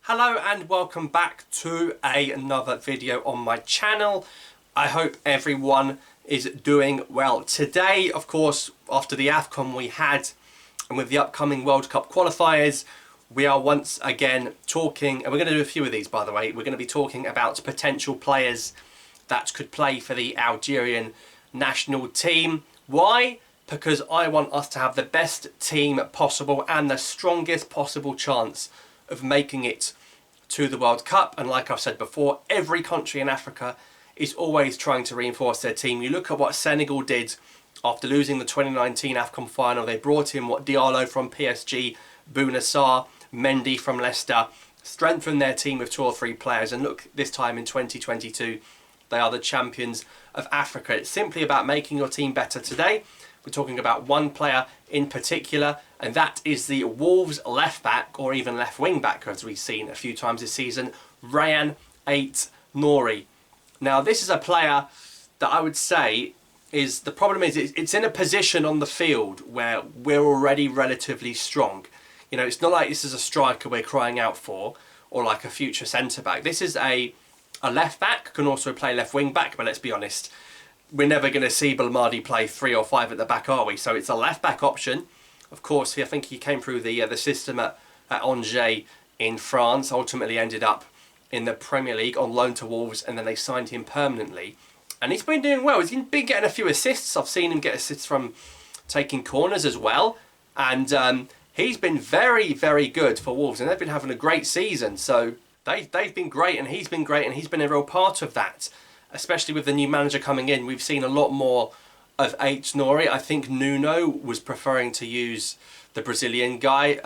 Hello and welcome back to another video on my channel. I hope everyone is doing well. Today, of course, after the AFCON we had and with the upcoming World Cup qualifiers, we are once again talking, and we're going to do a few of these by the way, we're going to be talking about potential players that could play for the Algerian national team. Why? Because I want us to have the best team possible and the strongest possible chance of making it to the World Cup. And like I've said before, every country in Africa is always trying to reinforce their team. You look at what Senegal did after losing the 2019 AFCON final. They brought in Diallo from PSG, Bouna Sarr, Mendy from Leicester, strengthened their team with 2 or 3 players, and look, this time in 2022 they are the champions of Africa. It's simply about making your team better. Today we're talking about one player in particular, and that is the Wolves left back, or even left wing back as we've seen a few times this season, RAYAN AIT-NOURI. Now this is a player that I would say is, the problem is it's in a position on the field where we're already relatively strong. You know, it's not like this is a striker we're crying out for, or like a future centre back. This is a left back, can also play left wing back, but let's be honest, we're never going to see Belmadi play 3 or 5 at the back, are we? So it's a left back option. Of course, I think he came through the system at Angers in France, ultimately ended up in the Premier League on loan to Wolves, and then they signed him permanently. And he's been doing well. He's been getting a few assists. I've seen him get assists from taking corners as well. And he's been very, very good for Wolves, and they've been having a great season. So they've been great, and he's been great, and he's been a real part of that. Especially with the new manager coming in, we've seen a lot more of AIT-NOURI. I think Nuno was preferring to use the Brazilian guy,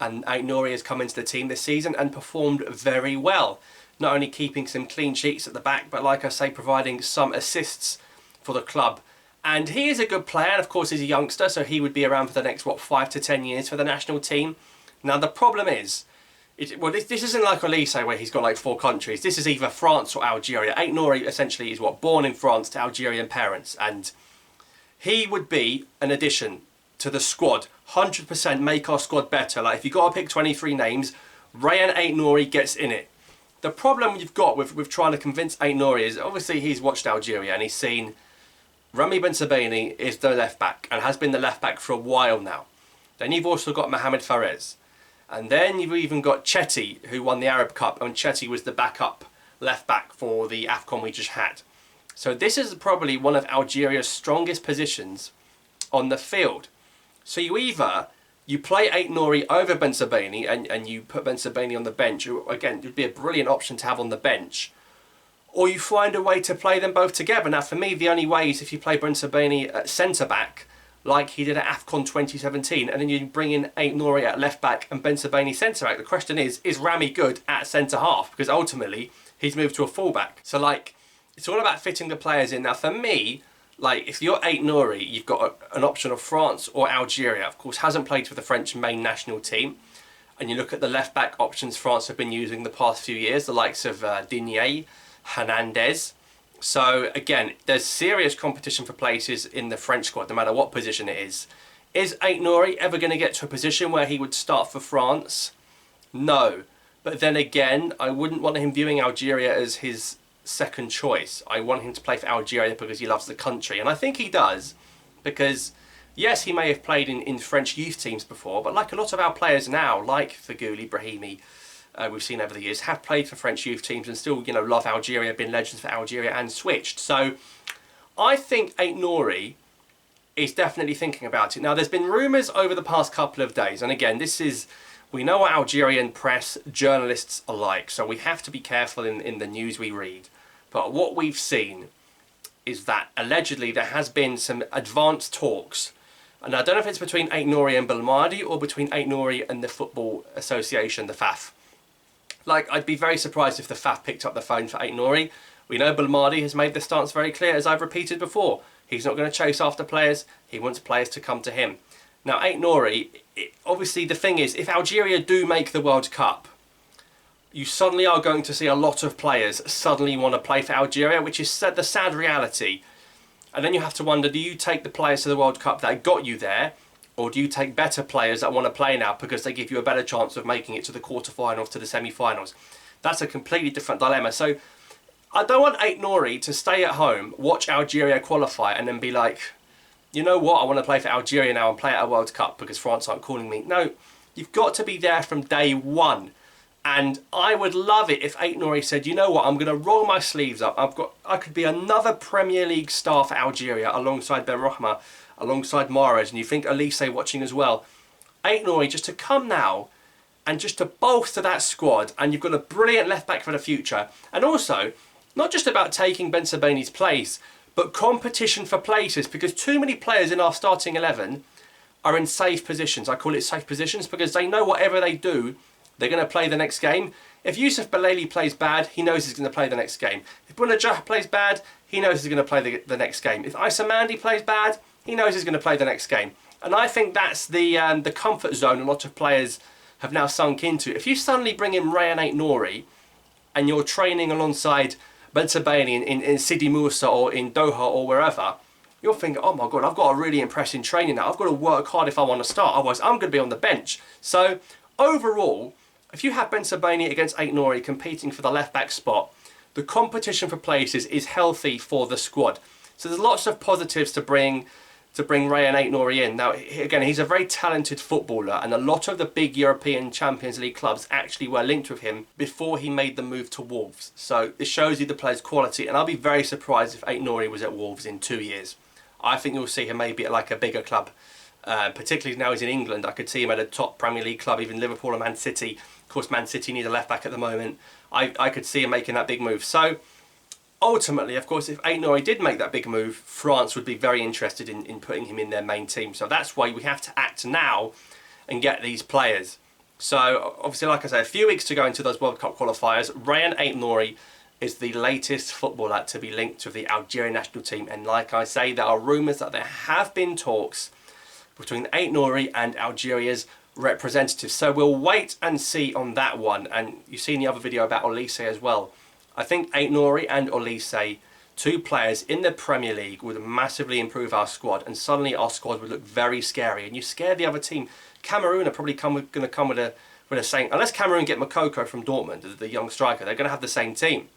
and AIT-NOURI has come into the team this season and performed very well. Not only keeping some clean sheets at the back, but like I say, providing some assists for the club. And he is a good player, and of course he's a youngster, so he would be around for the next, 5 to 10 years for the national team. Now the problem is, this isn't like Elise where he's got like 4 countries. This is either France or Algeria. AIT-NOURI essentially is born in France to Algerian parents, and he would be an addition to the squad. 100% make our squad better. Like if you've got to pick 23 names, RAYAN AIT-NOURI gets in it. The problem you've got with trying to convince AIT-NOURI is obviously he's watched Algeria and he's seen Rami Bensebaini is the left back and has been the left back for a while now. Then you've also got Mohamed Fares. And then you've even got Chetty, who won the Arab Cup, and Chetty was the backup left back for the AFCON we just had. So this is probably one of Algeria's strongest positions on the field. So you play AIT-NOURI over Bensebaini, and you put Bensebaini on the bench, who again would be a brilliant option to have on the bench. Or you find a way to play them both together. Now for me, the only way is if you play Bensebaini at centre back, like he did at AFCON 2017, and then you bring in AIT-NOURI at left back and Bensebaini centre back. The question is Rami good at centre half? Because ultimately he's moved to a fullback. So like, it's all about fitting the players in. Now for me, like if you're AIT-NOURI, you've got an option of France or Algeria. Of course, hasn't played for the French main national team. And you look at the left back options France have been using the past few years, the likes of Digne, Hernandez. So again, there's serious competition for places in the French squad, no matter what position it is. Is AIT-NOURI ever going to get to a position where he would start for France? No. But then again, I wouldn't want him viewing Algeria as his second choice. I want him to play for Algeria because he loves the country. And I think he does, because yes, he may have played in French youth teams before, but like a lot of our players now, like Feghouli, Brahimi, we've seen over the years, have played for French youth teams and still, love Algeria, been legends for Algeria and switched. So I think AIT-NOURI is definitely thinking about it. Now there's been rumours over the past couple of days, and again, we know what Algerian press, journalists are like, so we have to be careful in the news we read. But what we've seen is that allegedly there has been some advanced talks, and I don't know if it's between AIT-NOURI and Belmadi or between AIT-NOURI and the Football Association, the FAF. Like, I'd be very surprised if the FAF picked up the phone for AIT-NOURI. We know Belmadi has made the stance very clear, as I've repeated before. He's not going to chase after players. He wants players to come to him. Now, AIT-NOURI, obviously the thing is, if Algeria do make the World Cup, you suddenly are going to see a lot of players suddenly want to play for Algeria, which is the sad reality. And then you have to wonder, do you take the players to the World Cup that got you there, Or do you take better players that want to play now because they give you a better chance of making it to the quarterfinals, to the semi-finals? That's a completely different dilemma. So I don't want Ait-Nouri to stay at home, watch Algeria qualify, and then be like, you know what, I want to play for Algeria now and play at a World Cup because France aren't calling me. No, you've got to be there from day one. And I would love it if Ait-Nouri said, you know what, I'm going to roll my sleeves up. I could be another Premier League star for Algeria alongside Ben Rohma, alongside Mahrez, and you think Elise watching as well. Ait-Nouri just to come now and just to bolster that squad, and you've got a brilliant left back for the future. And also, not just about taking Ben Sebaini's place, but competition for places, because too many players in our starting 11 are in safe positions. I call it safe positions because they know whatever they do, they're going to play the next game. If Youssef Belaili plays bad, he knows he's going to play the next game. If Bounedjah plays bad, he knows he's going to play the next game. If Issa Mandi plays bad, he knows he's going to play the next game. And I think that's the comfort zone a lot of players have now sunk into. If you suddenly bring in RAYAN AIT-NOURI and you're training alongside Ben Sebaini in Sidi Moussa or in Doha or wherever, you'll think, oh my God, I've got to really impress in training now. I've got to work hard if I want to start, otherwise I'm going to be on the bench. So overall, if you have Ben Sebaini against Ait-Nouri competing for the left-back spot, the competition for places is healthy for the squad. So there's lots of positives to bring RAYAN AIT-NOURI in. Now, again, he's a very talented footballer, and a lot of the big European Champions League clubs actually were linked with him before he made the move to Wolves. So it shows you the player's quality, and I'll be very surprised if Ait-Nouri was at Wolves in 2 years. I think you'll see him maybe at like a bigger club. Particularly now he's in England, I could see him at a top Premier League club, even Liverpool or Man City. Of course, Man City need a left back at the moment. I could see him making that big move. So ultimately, of course, if Ait-Nouri did make that big move, France would be very interested in putting him in their main team. So that's why we have to act now and get these players. So obviously, like I said, a few weeks to go into those World Cup qualifiers. RAYAN AIT-NOURI is the latest footballer to be linked to the Algerian national team. And like I say, there are rumours that there have been talks between Ait-Nouri and Algeria's representatives. So we'll wait and see on that one. And you've seen the other video about Olise as well. I think Ait-Nouri and Olise, two players in the Premier League, would massively improve our squad, and suddenly our squad would look very scary. And you scare the other team. Cameroon are probably going to come with a same, unless Cameroon get Makoko from Dortmund, the young striker, they're going to have the same team.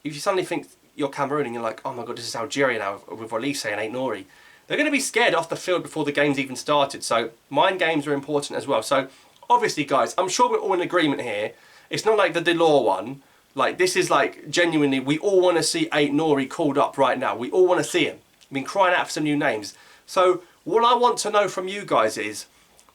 If you suddenly think you're Cameroon and you're like, oh my God, this is Algeria now with Olise and Ait-Nouri, they're going to be scared off the field before the game's even started. So mind games are important as well. So obviously, guys, I'm sure we're all in agreement here. It's not like the Delors one. Like, this is like, genuinely, we all want to see Ait-Nouri called up right now. We all want to see him. I've been crying out for some new names. So what I want to know from you guys is,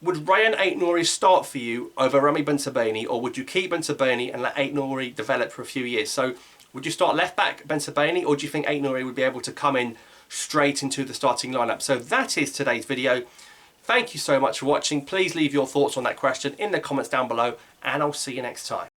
would RAYAN AIT-NOURI start for you over Rami Ben Sebaini, or would you keep Ben Sebaini and let Ait-Nouri develop for a few years? So would you start left back Ben Sebaini, or do you think Ait-Nouri would be able to come in straight into the starting lineup? So that is today's video. Thank you so much for watching. Please leave your thoughts on that question in the comments down below, and I'll see you next time.